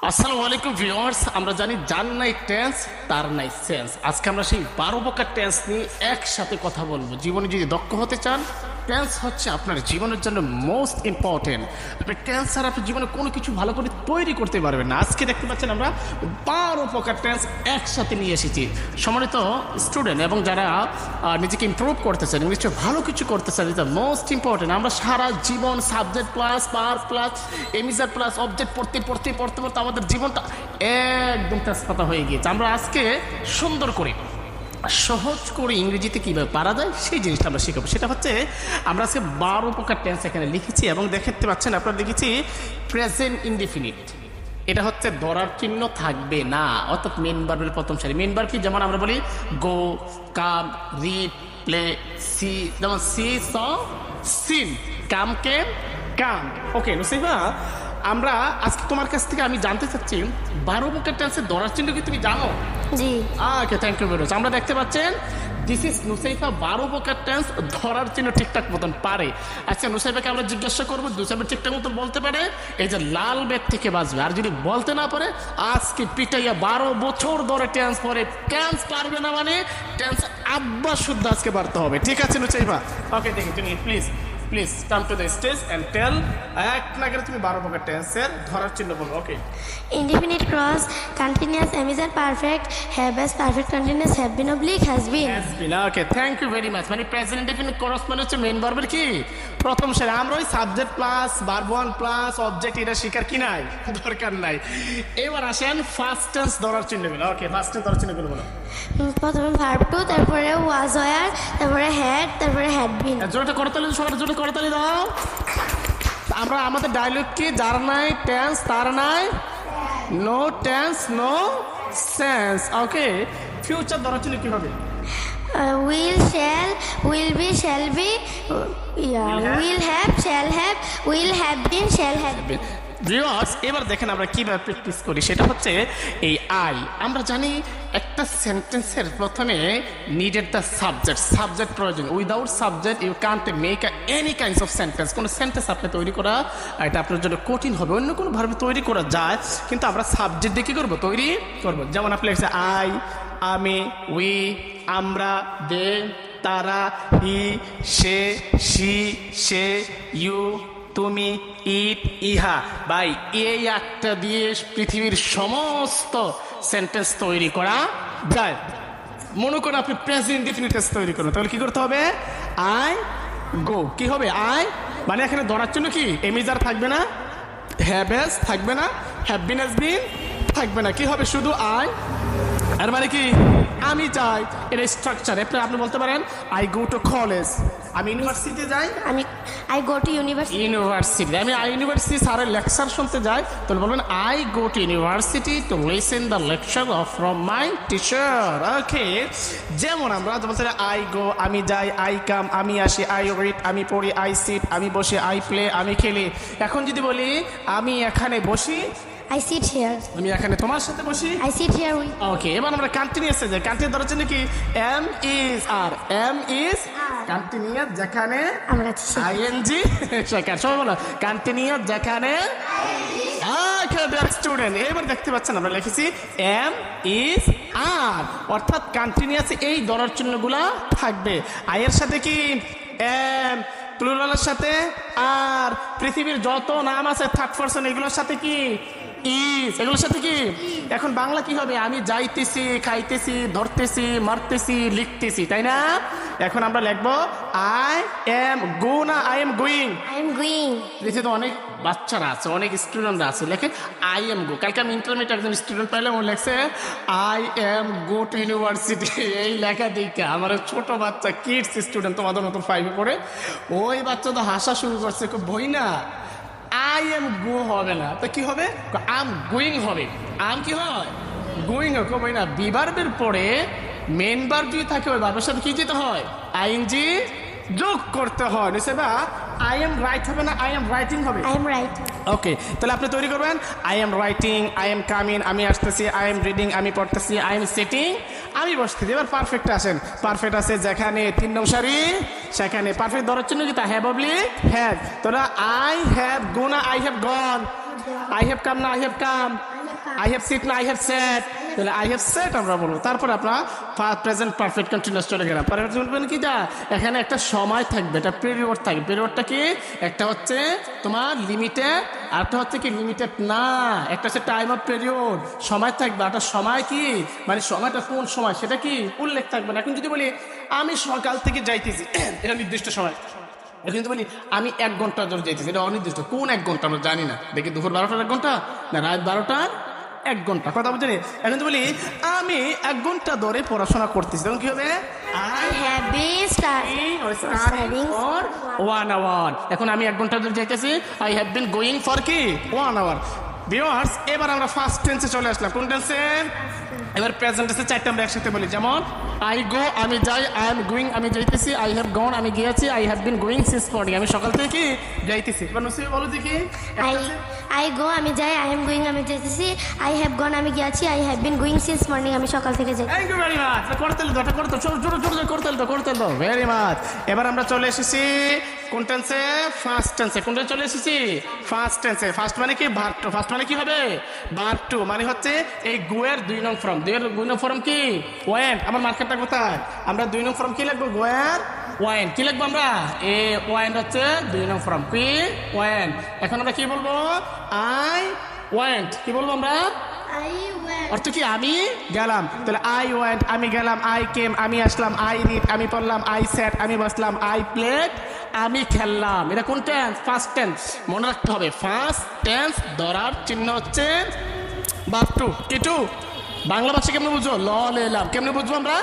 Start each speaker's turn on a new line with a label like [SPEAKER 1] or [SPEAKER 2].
[SPEAKER 1] আসসালামু আলাইকুম ভিউয়ার্স, আমরা জানি যার নাই টেন্স তার নাই সেন্স। আজকে আমরা সেই 12 প্রকার টেন্স নিয়ে একসাথে কথা বলবো। জীবনে যদি দক্ষ হতে চান, টেন্স হচ্ছে আপনার জীবনের জন্য মোস্ট ইম্পর্টেন্ট। আপনি টেন্স ছাড়া আপনি জীবনে কোনো কিছু ভালো করে তৈরি করতে পারবেন না। আজকে দেখতে পাচ্ছেন আমরা 12 প্রকার টেন্স একসাথে নিয়ে এসেছি। সম্মানিত স্টুডেন্ট এবং যারা নিজেকে ইমপ্রুভ করতেছেন, ইংলিশে ভালো কিছু করতেছেন, এটা মোস্ট ইম্পর্টেন্ট। আমরা সারা জীবন subject plus power plus এমিজার plus object পড়তে পড়তে পড়তে পড়তে আমাদের জীবনটা একদম তেজপাতা হয়ে গিয়েছে। আমরা আজকে সুন্দর করে সহজ করে ইংরেজিতে কীভাবে পারা যায় সেই জিনিসটা আমরা শিখাবো। সেটা হচ্ছে আমরা আজকে 12 প্রকার টেন্স এখানে লিখেছি এবং দেখতে পাচ্ছেন আপনারা লিখেছি প্রেজেন্ট ইনডিফিনিট। এটা হচ্ছে ধরার চিহ্ন থাকবে না, অর্থাৎ মেন ভার্বের প্রথম সারি। মেন ভার্ব কি? যেমন আমরা বলি গো, কাম, রিড, প্লে, সি। যেমন সি, স, সিন, কাম, কেম, কাম। ওকে নুসাইবা, আমরা আজকে তোমার কাছ থেকে আমি জানতে চাচ্ছি 12 প্রকার টেন্সের ধরার চিহ্ন কি তুমি জানো?
[SPEAKER 2] জি।
[SPEAKER 1] ওকে, থ্যাংক ইউ ভেরি মাচ। আমরা দেখতে পাচ্ছেন দিস ইজ নুসাইফা 12 প্রকার টেন্স ধরার চিহ্ন ঠিকঠাক মতন পারে। আচ্ছা, নুসাইফাকে আমরা জিজ্ঞাসা করবো নুসাইফা ঠিকঠাক মতন বলতে পারে, এই যে লাল ব্যাগ থেকে বাঁচবে। আর যদি বলতে না পারে, আজকে পিটাইয়া 12 বছর ধরে টেন্স পরে টেন্স পারবে না, মানে টেন্স আব্বা শুদ্ধ আজকে বাড়তে হবে। ঠিক আছে নুসাইফা? ওকে, দেখি তুমি please come to the stage and tell. এক নাগারে তুমি 12 প্রকার টেন্সের ধরার চিহ্ন বলো। Okay.
[SPEAKER 2] Indefinite clause, continuous, amazon, perfect, have as, perfect continuous, have been, oblique, has been.
[SPEAKER 1] Okay, thank you very much. মানে প্রেজেন্ট ইনডিফিনিট ক্লজ মানে হচ্ছে মেইন ভার্বের কি প্রথম সারি। আমরা ওই subject plus verb one plus object এটা শিকার কি নাই, দরকার নাই। এবার আসেন ফার্স্ট টেন্স ধরার চিহ্নগুলো। ওকে, ফার্স্ট টেন্স ধরার চিহ্নগুলো বলো।
[SPEAKER 2] প্রথমে verb to, তারপরে was, were, তারপরে had, তারপরে had been.
[SPEAKER 1] জোরটা করতালি, সবার জোরে করতালি দাও। আমরা আমাদের ডায়লগ কি? যার নাই টেন্স তার নাই নো টেন্স নো সেন্স। ওকে, ফিউচার ধরার চিহ্ন কি হবে?
[SPEAKER 2] Will, shall, will be, shall be, will have, shall have, will have been, shall have been.
[SPEAKER 1] Viewers, এবার দেখেন আমরা কিভাবে প্র্যাকটিস করি। সেটা হচ্ছে এই আই। আমরা জানি একটা সেন্টেন্সের প্রথমে নিডেড দ্য সাবজেক্ট প্রয়োজন। Without subject you can't make any kinds of sentence. কোনো সেন্টেন্স আপনি তৈরি করা এটা আপনার জন্য কঠিন হবে। অন্য কোনোভাবে তৈরি করা যায়, কিন্তু আমরা সাবজেক্ট দিয়ে কী করবো? তৈরি করবো। যেমন আপনি লিখছে আই, আমি, উই, আমরা, দে, তারা, হি, সে, শি, সে, ইউ, তুমি, ইট, ইহা। ভাই, এই একটা দিয়ে পৃথিবীর সমস্ত সেন্টেন্স তৈরি করা যায়। মনে করেন আপনি প্রেজেন্ট ইনডিফিনিট টেন্স তৈরি করবেন, তাহলে কি করতে হবে? I go. কি হবে? আই মানে এখানে ধরার জন্য কি এমিজার থাকবে না, হ্যাভ হ্যাজ থাকবে না, হ্যাভ বিন হ্যাজ বিন থাকবে না। কি হবে? শুধু আই। আর মানে কি? আমি যাই। এটা স্ট্রাকচার। আপনি বলতে পারেন আই গো টু কলেজ, আমি ইউনিভার্সিটিতে যাই।
[SPEAKER 2] I go to university.
[SPEAKER 1] আমি ইউনিভার্সিটি স্যারের লেকচার শুনতে যাই, তাহলে বলবেন I go to university to listen the lecture from my teacher. Okay, যেমন আমরা বলতে আই গো আমি যাই, আই কাম আমি আসি, আই রিড আমি পড়ি, আই সিট আমি বসি, আই প্লে আমি খেলি। এখন যদি বলি আমি এখানে বসি,
[SPEAKER 2] I sit here.
[SPEAKER 1] আমি এখানে তোমার সাথে বসি,
[SPEAKER 2] I sit here with.
[SPEAKER 1] ওকে। এবার আমরা কন্টিনিউয়াসে যাই। কন্টিনিউয়াস ধরার জন্য কি? Am is are, am is continuous যেখানে
[SPEAKER 2] আমরা আছি।
[SPEAKER 1] আইএনজি সেখানে। সবাই বলো কন্টিনিউয়াস যেখানে। ওকে ডিয়ার স্টুডেন্ট, এবার দেখতে পাচ্ছেন আমরা লিখেছি এম ইজ আর, অর্থাৎ কন্টিনিউয়াসে এই ধরার চিহ্নগুলা থাকবে। আয়ের সাথে কি? এম, প্লুরালের সাথে আর, পৃথিবীর যত নাম আছে থার্ড পারসন এগুলোর সাথে কি? ইজ। এগুলোর সাথে কি? এখন বাংলা কি হবে? আমি যাইতেছি, খাইতেছি, ধরতেছি, মারতেছি, লিখতেছি, তাই না? এখন আমরা লিখবো আই এম গো, না I am going.
[SPEAKER 2] I am going.
[SPEAKER 1] পৃথিবীতে অনেক বাচ্চারা আছে, অনেক স্টুডেন্টরা আছে, লেখে আই এম গো। কালকে আমি ইন্টারমিডিয়েট একজন স্টুডেন্ট পাইলাম, ও লেখছে I am go to university. এই লেখা দিকে আমার ছোট বাচ্চা কিডস স্টুডেন্ট তোমাদের মতো 5-এ পড়ে, ওই বাচ্চা তো হাসা শুরু করছে, বই না আই এম গো হবে না, তো কি হবে? আম গোয়িং হবে। আম কি হয়? গোয়িং হয়। বই না বিভার্বের পরে মেন ভার্ব যদি থাকে, ওই ভার্বের সাথে কি যেতে হয়? আইএনজি যোগ করতে হয়। নিশ্চয় বা আই এম রাইট হবে না, আই এম রাইটিং হবে।
[SPEAKER 2] I am right.
[SPEAKER 1] ওকে, তাহলে আপনি তৈরি করবেন I am writing, I am coming আমি আসতেছি, আই এম রিডিং আমি পড়তেছি, আই এম সিটিং আমি বসতেছি। এবার পারফেক্ট আসেন। পারফেক্ট আছে যেখানে 3 নং সারি সেখানে। পারফেক্ট ধরার জন্য কি? তা হ্যাভ অবলিক হ্যাভ। তোরা আই হ্যাভ গো না I have gone, I have come না I have come, I have sit না আই হ্যাভ সেট, তাহলে আই হ্যাভ সেট আমরা বলবো। তারপরে আপনার প্রেজেন্ট পারফেক্ট কন্টিনিউয়াস চলে গেলাম। পারফেক্ট কি যা এখানে একটা সময় থাকবে, এটা পিরিয়ড থাকবে। পিরিয়ডটা কি, একটা হচ্ছে তোমার লিমিটেড, আর একটা হচ্ছে কি লিমিটেড না, একটা হচ্ছে টাইম অফ পিরিয়ড, সময় থাকবে। একটা সময় কি মানে সময়টা কোন সময় সেটা কি উল্লেখ থাকবে না। এখন যদি বলি আমি সকাল থেকে যাইতেছি, এটা নির্দিষ্ট সময়। এখন যদি বলি আমি 1 ঘন্টা ধরে যাইতেছি, এটা অনির্দিষ্ট, কোন 1 ঘন্টা আমরা জানি না। দেখি দুপুর 12টার 1 ঘন্টা না রাত 12টার 1 ঘন্টা, কথা বুঝলি। এখন তো বলি আমি 1 ঘন্টা ধরে পড়াশোনা করতেছি, তখন কি হবে?
[SPEAKER 2] I have been studying
[SPEAKER 1] for 1 hour। এখন আমি 1 ঘন্টা ধরে যাইতেছি, I have been going for কি 1 hour। ভিউয়ার্স, এবার আমরা ফার্স্ট টেন্সে চলে আসলাম। কোন টেন্সে? এবার প্রেজেন্ট টেন্সে 4টা আমরা একসাথে বলি। যেমন আই গো আমি যাই, আই এম গোয়িং আমি যাইতেছি, আই হ্যাভ গন আমি গিয়েছি, I have been going since morning আমি সকাল থেকে কি যাইতেছি। এবার নসিব বলো দেখি।
[SPEAKER 2] I go আমি যাই, I am going আমি যাইতেছি, I have gone আমি গিয়েছি, I have been going since morning আমি সকাল থেকে যাই।
[SPEAKER 1] Thank you very much. করতে দাও, এটা করতে ছোট ছোট ছোট করতে দাও ভেরি মাচ। এবার আমরা চলে এসেছি কোন টেন্সে? ফার্স্ট টেন্সে। কোন টেন্সে চলে এসেছি? ফার্স্ট টেন্সে। ফার্স্ট মানে কি ভার্ব টু। ফার্স্ট মানে কি হবে? ভার্ব টু, মানে হচ্ছে এই গো এর 2 নং ফর্ম। 2 নং ফর্ম কি? ওয়েন্ট। আমার মার্কেটটা কোথায়? আমরা 2 নং ফর্ম কি লিখবো? গো এর ওয়েন্ট। কি লিখবো আমরা? এ ওয়েন্ট হচ্ছে 2 নং ফর্ম কি ওয়েন্ট। এখন আমরা কি বলবো? I went. কি বলবো আমরা?
[SPEAKER 2] I went
[SPEAKER 1] অর্থ কি আমি গেলাম। তাহলে আই ওয়েন্ট আমি গেলাম, আই কেম আমি আসলাম, আই রিড আমি পড়লাম, আই স্যাট আমি বসলাম, আই প্লেড আমি খেললাম। এটা কোন টেন্স? First tense. মনে রাখতে হবে ফার্স্ট টেন্স ধরার চিহ্ন হচ্ছে ভার্ব টু। কি টু? বাংলা ভাষা কেমনে বুঝবো? ল লেলাম। কেমনে বুঝবো আমরা?